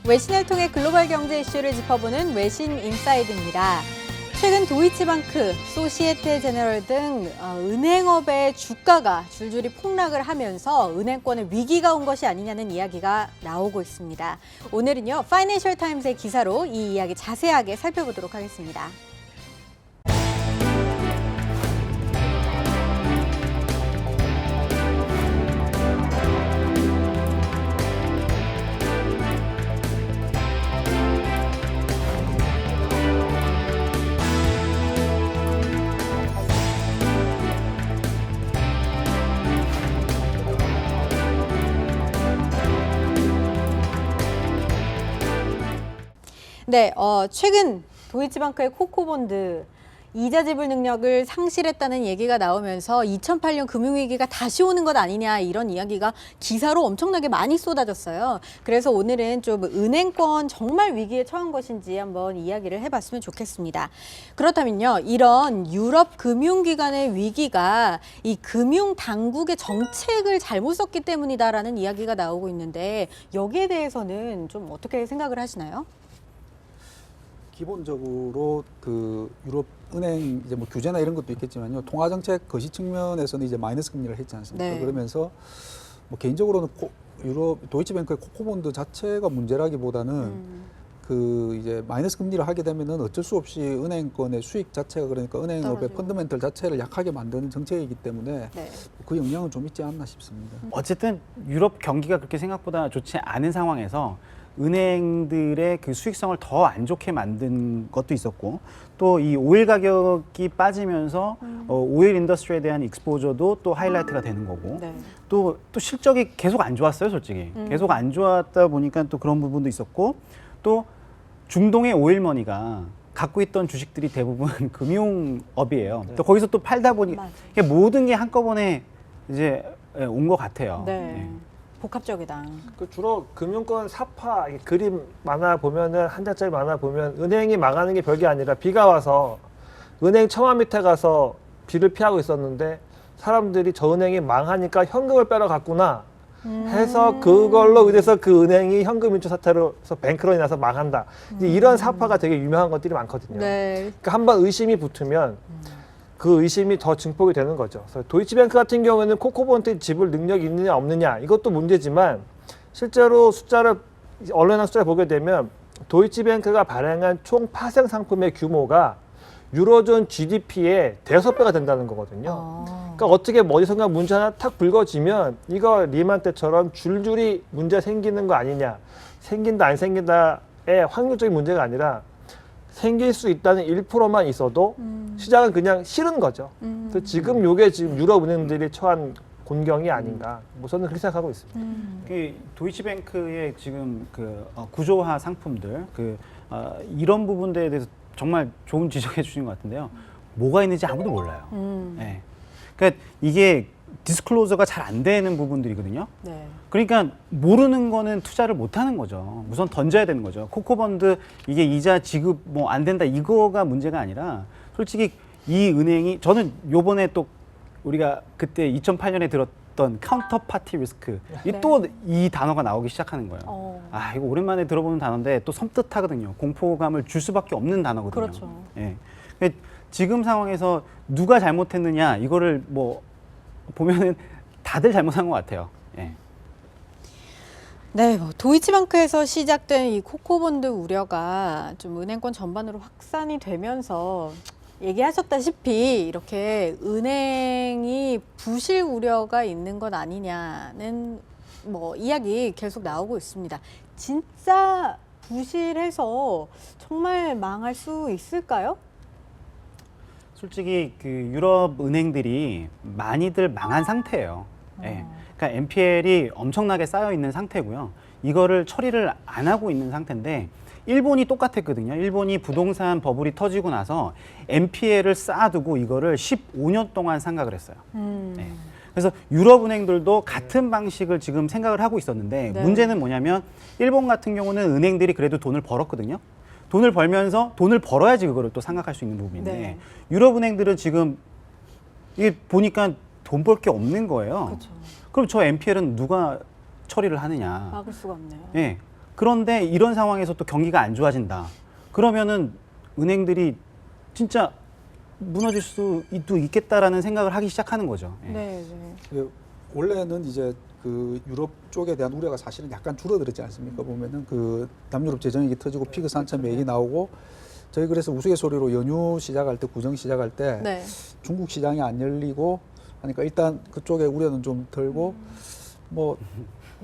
외신을 통해 글로벌 경제 이슈를 짚어보는 외신 인사이드입니다. 최근 도이치방크, 소시에테 제너럴 등 은행업의 주가가 줄줄이 폭락을 하면서 은행권에 위기가 온 것이 아니냐는 이야기가 나오고 있습니다. 오늘은요, 파이낸셜 타임스의 기사로 이 이야기 자세하게 살펴보도록 하겠습니다. 네, 최근 도이치방크의 코코본드 이자 지불 능력을 상실했다는 얘기가 나오면서 2008년 금융위기가 다시 오는 것 아니냐 이런 이야기가 기사로 엄청나게 많이 쏟아졌어요. 그래서 오늘은 좀 은행권 정말 위기에 처한 것인지 한번 이야기를 해봤으면 좋겠습니다. 그렇다면요, 이런 유럽 금융기관의 위기가 이 금융당국의 정책을 잘못 썼기 때문이다라는 이야기가 나오고 있는데 여기에 대해서는 좀 어떻게 생각을 하시나요? 기본적으로 그 유럽 은행 이제 뭐 규제나 이런 것도 있겠지만요, 통화 정책 거시 측면에서는 이제 마이너스 금리를 했지 않습니까? 네. 그러면서 뭐 개인적으로는 유럽 도이치뱅크의 코코본드 자체가 문제라기보다는 그 이제 마이너스 금리를 하게 되면은 어쩔 수 없이 은행권의 수익 자체가, 그러니까 은행업의 떨어지고. 펀더멘털 자체를 약하게 만드는 정책이기 때문에 네. 그 영향은 좀 있지 않나 싶습니다. 어쨌든 유럽 경기가 그렇게 생각보다 좋지 않은 상황에서 은행들의 그 수익성을 더 안 좋게 만든 것도 있었고, 또 이 오일 가격이 빠지면서 오일 인더스트리에 대한 익스포저도 또 하이라이트가 되는 거고, 네. 또 실적이 계속 안 좋았어요, 솔직히. 계속 안 좋았다 보니까 또 그런 부분도 있었고, 또 중동의 오일머니가 갖고 있던 주식들이 대부분 금융업이에요. 또 거기서 또 팔다 보니 맞아요. 모든 게 한꺼번에 이제 온 것 같아요. 네. 복합적이다. 그 주로 금융권 사파 그림 만화 보면은 한 장짜리 만화 보면 은행이 망하는 게 별게 아니라 비가 와서 은행 처마 밑에 가서 비를 피하고 있었는데 사람들이 저 은행이 망하니까 현금을 빼러 갔구나 해서 그걸로 인해서 그 은행이 현금 인출 사태로 해서 뱅크런이 나서 망한다. 이제 이런 사파가 되게 유명한 것들이 많거든요. 네. 그러니까 한번 의심이 붙으면 그 의심이 더 증폭이 되는 거죠. 그래서 도이치뱅크 같은 경우에는 코코본드 지불 능력이 있느냐 없느냐 이것도 문제지만 실제로 숫자를 언론이나 숫자를 보게 되면 도이치뱅크가 발행한 총 파생 상품의 규모가 유로존 GDP의 대여섯 배가 된다는 거거든요. 그러니까 어떻게 뭐 어디선가 문제 하나 탁 불거지면 이거 리만 때처럼 줄줄이 문제 생기는 거 아니냐, 생긴다 안 생긴다의 확률적인 문제가 아니라 생길 수 있다는 1%만 있어도 시장은 그냥 싫은 거죠. 그래서 지금 이게 지금 유럽 은행들이 처한 곤경이 아닌가. 뭐 저는 그렇게 생각하고 있습니다. 그 도이치뱅크의 지금 그 구조화 상품들, 이런 부분들에 대해서 정말 좋은 지적해 주신 것 같은데요. 뭐가 있는지 아무도 몰라요. 네. 그러니까 이게 디스클로저가 잘 안 되는 부분들이거든요. 네. 그러니까 모르는 거는 투자를 못 하는 거죠. 우선 던져야 되는 거죠. 코코본드 이게 이자 지급 뭐 안 된다 이거가 문제가 아니라 솔직히 이 은행이, 저는 요번에 또 우리가 그때 2008년에 들었던 카운터파티 리스크, 네. 또 이 단어가 나오기 시작하는 거예요. 아, 이거 오랜만에 들어보는 단어인데 또 섬뜩하거든요. 공포감을 줄 수밖에 없는 단어거든요. 그렇죠. 예. 그러니까 지금 상황에서 누가 잘못했느냐 이거를 뭐 보면은 다들 잘못한 것 같아요. 예. 네, 도이치방크에서 시작된 이 코코본드 우려가 좀 은행권 전반으로 확산이 되면서 얘기하셨다시피 이렇게 은행이 부실 우려가 있는 것 아니냐는 뭐 이야기 계속 나오고 있습니다. 진짜 부실해서 정말 망할 수 있을까요? 솔직히 그 유럽 은행들이 많이들 망한 상태예요. 예. 그러니까 NPL이 엄청나게 쌓여 있는 상태고요. 이거를 처리를 안 하고 있는 상태인데 일본이 똑같았거든요. 일본이 부동산 버블이 터지고 나서 NPL을 쌓아두고 이거를 15년 동안 생각을 했어요. 예. 그래서 유럽 은행들도 같은 방식을 지금 생각을 하고 있었는데 네. 문제는 뭐냐면 일본 같은 경우는 은행들이 그래도 돈을 벌었거든요. 돈을 벌면서 돈을 벌어야지 그거를 또 생각할 수 있는 부분인데 네. 유럽 은행들은 지금 이게 보니까 돈 벌 게 없는 거예요. 그렇죠. 그럼 저 NPL은 누가 처리를 하느냐? 막을 수가 없네요. 예. 그런데 이런 상황에서 또 경기가 안 좋아진다. 그러면은 은행들이 진짜 무너질 수도 있겠다라는 생각을 하기 시작하는 거죠. 예. 네. 원래는 이제 그 유럽 쪽에 대한 우려가 사실은 약간 줄어들었지 않습니까? 보면은 그 남유럽 재정위기 터지고 피그스 한참 얘기 나오고 저희 그래서 우스갯소리로 연휴 시작할 때 구정 시작할 때 네. 중국 시장이 안 열리고 하니까 일단 그쪽에 우려는 좀 덜고 뭐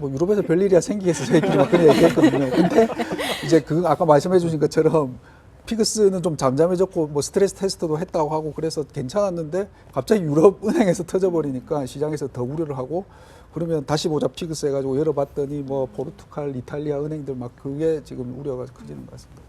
유럽에서 별일이야 생기겠어 저희끼리 막 그런 얘기했거든요. 근데 이제 그 아까 말씀해 주신 것처럼 피그스는 좀 잠잠해졌고 뭐 스트레스 테스트도 했다고 하고 그래서 괜찮았는데 갑자기 유럽 은행에서 터져버리니까 시장에서 더 우려를 하고 그러면 다시 보자 피그스 해가지고 열어봤더니 뭐 포르투갈, 이탈리아 은행들 막 그게 지금 우려가 커지는 것 같습니다.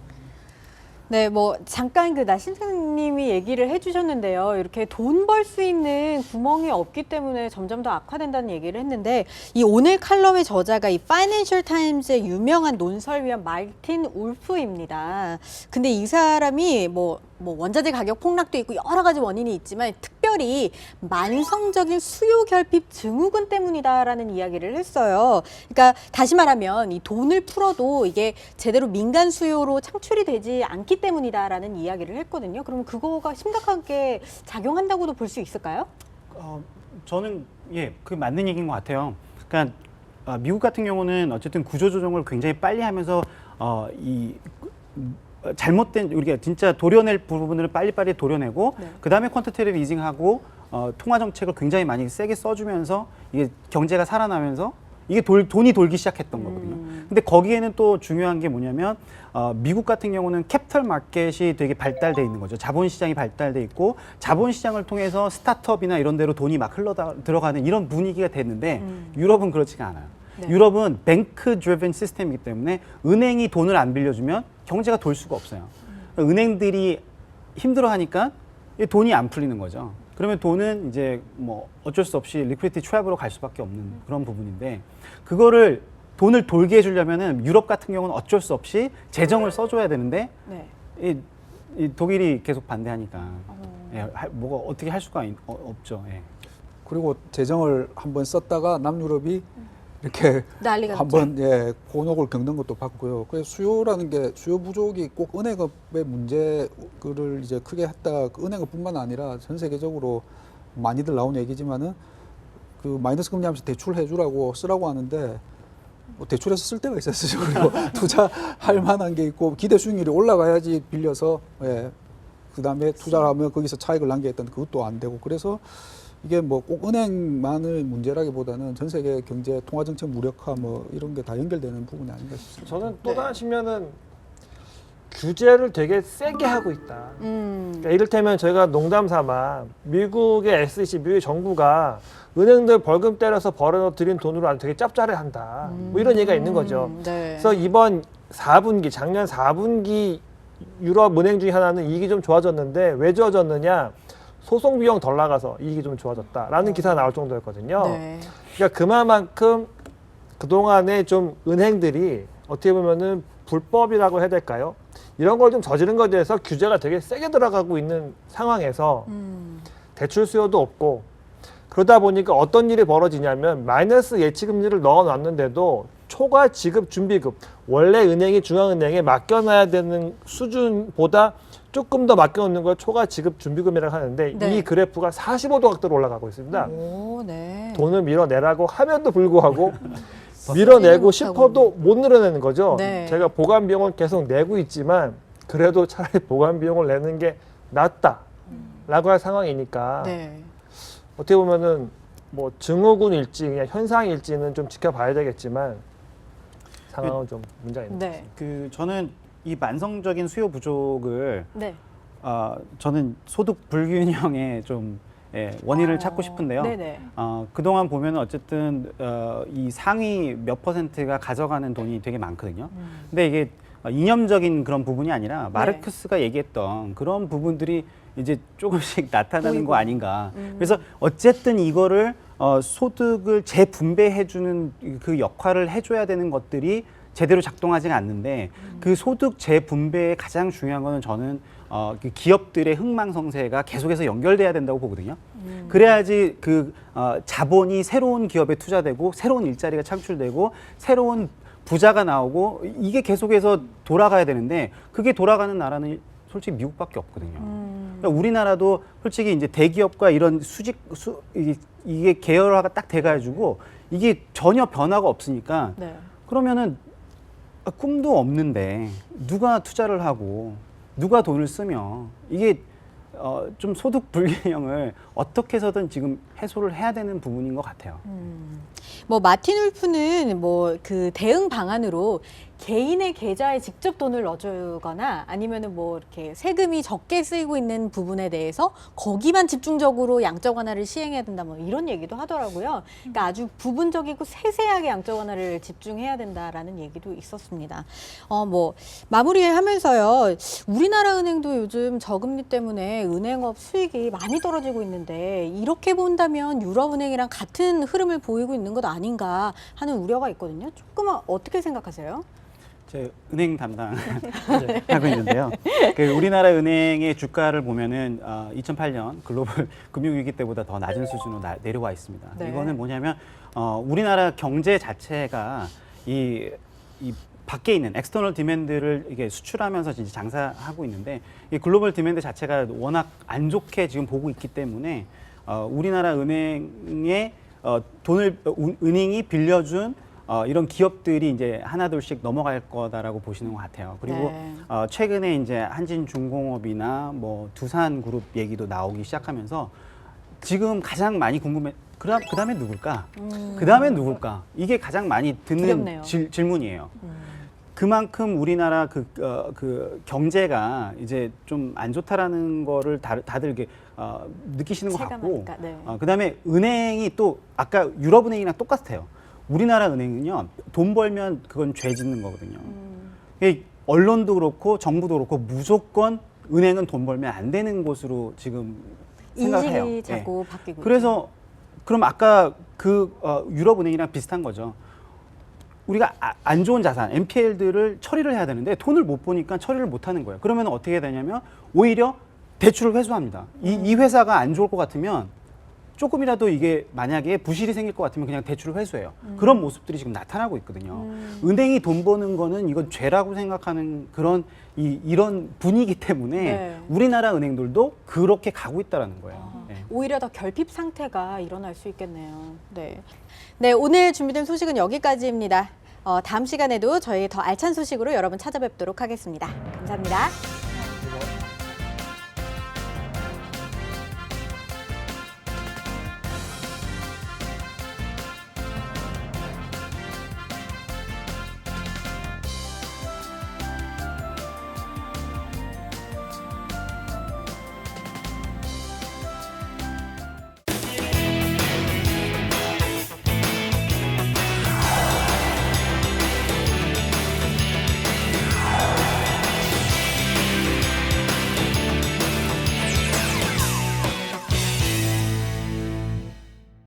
네, 뭐 잠깐 그 나신생님이 얘기를 해주셨는데요. 이렇게 돈 벌 수 있는 구멍이 없기 때문에 점점 더 악화된다는 얘기를 했는데 이 오늘 칼럼의 저자가 이 파이낸셜 타임즈의 유명한 논설위원 마르틴 울프입니다. 근데 이 사람이 뭐 원자재 가격 폭락도 있고 여러 가지 원인이 있지만 특별히 만성적인 수요 결핍 증후군 때문이다라는 이야기를 했어요. 그러니까 다시 말하면 이 돈을 풀어도 이게 제대로 민간 수요로 창출이 되지 않기 때문이다라는 이야기를 했거든요. 그럼 그거가 심각하게 작용한다고도 볼 수 있을까요? 저는 그 맞는 얘기인 것 같아요. 그러니까 미국 같은 경우는 어쨌든 구조조정을 굉장히 빨리 하면서 잘못된 우리가 진짜 도려낼 부분을 빨리빨리 도려내고 네. 그다음에 퀀터테이티브 이징하고 통화 정책을 굉장히 많이 세게 써주면서 이게 경제가 살아나면서 이게 돈이 돌기 시작했던 거거든요. 근데 거기에는 또 중요한 게 뭐냐면 미국 같은 경우는 캐피털 마켓이 되게 발달돼 있는 거죠. 자본시장이 발달돼 있고 자본시장을 통해서 스타트업이나 이런 데로 돈이 막 들어가는 이런 분위기가 됐는데 유럽은 그렇지가 않아요. 네. 유럽은 뱅크 드리븐 시스템이기 때문에 은행이 돈을 안 빌려주면 경제가 돌 수가 없어요. 은행들이 힘들어하니까 돈이 안 풀리는 거죠. 그러면 돈은 이제 뭐 어쩔 수 없이 리퀴디티 트랩으로 갈 수밖에 없는 그런 부분인데 그거를 돈을 돌게 해주려면은 유럽 같은 경우는 어쩔 수 없이 재정을 써줘야 되는데 네. 이 독일이 계속 반대하니까 뭐가 어떻게 할 수가 없죠. 예. 그리고 재정을 한번 썼다가 남유럽이 이렇게 난리가 한번 곤혹을 겪는 것도 봤고요. 그래서 수요라는 게 수요 부족이 꼭 은행업의 문제를 이제 크게 했다. 은행업뿐만 아니라 전 세계적으로 많이들 나온 얘기지만은 그 마이너스 금리 하면서 대출해 주라고 쓰라고 하는데 뭐 대출해서 쓸 데가 있었어요. 그리고 투자할 만한 게 있고 기대 수익률이 올라가야지 빌려서 그다음에 투자를 하면 거기서 차익을 남겨했던 그것도 안 되고 그래서 이게 뭐 꼭 은행만의 문제라기보다는 전 세계 경제 통화정책 무력화 뭐 이런 게 다 연결되는 부분이 아닌가 싶습니다. 저는 또 다른 측면은 규제를 되게 세게 하고 있다. 그러니까 이를테면 저희가 농담삼아 미국의 SEC, 미국의 정부가 은행들 벌금 때려서 벌어들인 돈으로 아주 되게 짭짤해한다. 뭐 이런 얘기가 있는 거죠. 네. 그래서 이번 4분기, 작년 4분기 유럽 은행 중에 하나는 이익이 좀 좋아졌는데 왜 좋아졌느냐? 소송 비용 덜 나가서 이익이 좀 좋아졌다라는 기사가 나올 정도였거든요. 네. 그러니까 그만큼 그동안에 좀 은행들이 어떻게 보면은 불법이라고 해야 될까요? 이런 걸 좀 저지른 것에 대해서 규제가 되게 세게 들어가고 있는 상황에서 대출 수요도 없고 그러다 보니까 어떤 일이 벌어지냐면 마이너스 예치금리를 넣어놨는데도 초과 지급 준비금 원래 은행이 중앙은행에 맡겨놔야 되는 수준보다 조금 더 맡겨놓는 걸 초과 지급 준비금이라고 하는데 네. 이 그래프가 45도 각도로 올라가고 있습니다. 오, 네. 돈을 밀어내라고 하면도 불구하고 밀어내고 싶어도 못 늘어내는 거죠. 네. 제가 보관 비용은 계속 내고 있지만 그래도 차라리 보관 비용을 내는 게 낫다라고 할 상황이니까 네. 어떻게 보면은 뭐 증후군일지 그냥 현상일지는 좀 지켜봐야 되겠지만 상황은 좀 문제가 있는 네. 저는 이 만성적인 수요 부족을 네. 저는 소득 불균형의 좀 원인을 찾고 싶은데요. 네네. 그동안 보면 어쨌든 이 상위 몇 %가 가져가는 돈이 되게 많거든요. 근데 이게 이념적인 그런 부분이 아니라 마르크스가 얘기했던 그런 부분들이 이제 조금씩 나타나는 거 아닌가. 그래서 어쨌든 이거를 소득을 재분배해주는 그 역할을 해줘야 되는 것들이 제대로 작동하지가 않는데 그 소득 재분배의 가장 중요한 거는 저는 그 기업들의 흥망성쇠가 계속해서 연결돼야 된다고 보거든요. 그래야지 그 자본이 새로운 기업에 투자되고 새로운 일자리가 창출되고 새로운 부자가 나오고 이게 계속해서 돌아가야 되는데 그게 돌아가는 나라는 솔직히 미국밖에 없거든요. 그러니까 우리나라도 솔직히 이제 대기업과 이런 이게 계열화가 딱 돼가지고 이게 전혀 변화가 없으니까 네. 그러면은 꿈도 없는데 누가 투자를 하고 누가 돈을 쓰며 이게 좀 소득 불균형을 어떻게 해서든 지금 해소를 해야 되는 부분인 것 같아요. 뭐 마틴 울프는 뭐 그 대응 방안으로 개인의 계좌에 직접 돈을 넣어주거나 아니면은 뭐 이렇게 세금이 적게 쓰이고 있는 부분에 대해서 거기만 집중적으로 양적 완화를 시행해야 된다 뭐 이런 얘기도 하더라고요. 그러니까 아주 부분적이고 세세하게 양적 완화를 집중해야 된다라는 얘기도 있었습니다. 뭐 마무리하면서요. 우리나라 은행도 요즘 저금리 때문에 은행업 수익이 많이 떨어지고 있는데 이렇게 본다면 유럽은행이랑 같은 흐름을 보이고 있는 것 아닌가 하는 우려가 있거든요. 조금 어떻게 생각하세요? 제 은행 담당 하고 있는데요. 그 우리나라 은행의 주가를 보면은 2008년 글로벌 금융위기 때보다 더 낮은 수준으로 내려와 있습니다. 네. 이거는 뭐냐면 우리나라 경제 자체가 이 밖에 있는 엑스터널 디맨드를 이게 수출하면서 이제 장사하고 있는데 이 글로벌 디맨드 자체가 워낙 안 좋게 지금 보고 있기 때문에 우리나라 은행에 은행이 빌려준 이런 기업들이 이제 하나둘씩 넘어갈 거다라고 보시는 것 같아요. 그리고 네. 최근에 이제 한진중공업이나 뭐 두산그룹 얘기도 나오기 시작하면서 지금 가장 많이 궁금해. 그다음에 누굴까? 그다음에 누굴까? 이게 가장 많이 듣는 두렵네요. 질문이에요. 그만큼 우리나라 그 경제가 이제 좀 안 좋다라는 거를 다들 이렇게 느끼시는 것 같고, 체감하니까, 네. 그다음에 은행이 또 아까 유럽은행이랑 똑같아요. 우리나라 은행은요 돈 벌면 그건 죄 짓는 거거든요. 이게 언론도 그렇고 정부도 그렇고 무조건 은행은 돈 벌면 안 되는 곳으로 지금 생각해요. 인식이 자꾸 바뀌고 그래서 그럼 아까 유럽은행이랑 비슷한 거죠. 우리가 안 좋은 자산, NPL들을 처리를 해야 되는데 돈을 못 보니까 처리를 못 하는 거예요. 그러면 어떻게 해야 되냐면 오히려 대출을 회수합니다. 이 회사가 안 좋을 것 같으면 조금이라도 이게 만약에 부실이 생길 것 같으면 그냥 대출을 회수해요. 그런 모습들이 지금 나타나고 있거든요. 은행이 돈 버는 거는 이건 죄라고 생각하는 그런 이런 분위기 때문에 네. 우리나라 은행들도 그렇게 가고 있다는 거예요. 네. 오히려 더 결핍 상태가 일어날 수 있겠네요. 네. 네, 오늘 준비된 소식은 여기까지입니다. 다음 시간에도 저희 더 알찬 소식으로 여러분 찾아뵙도록 하겠습니다. 감사합니다.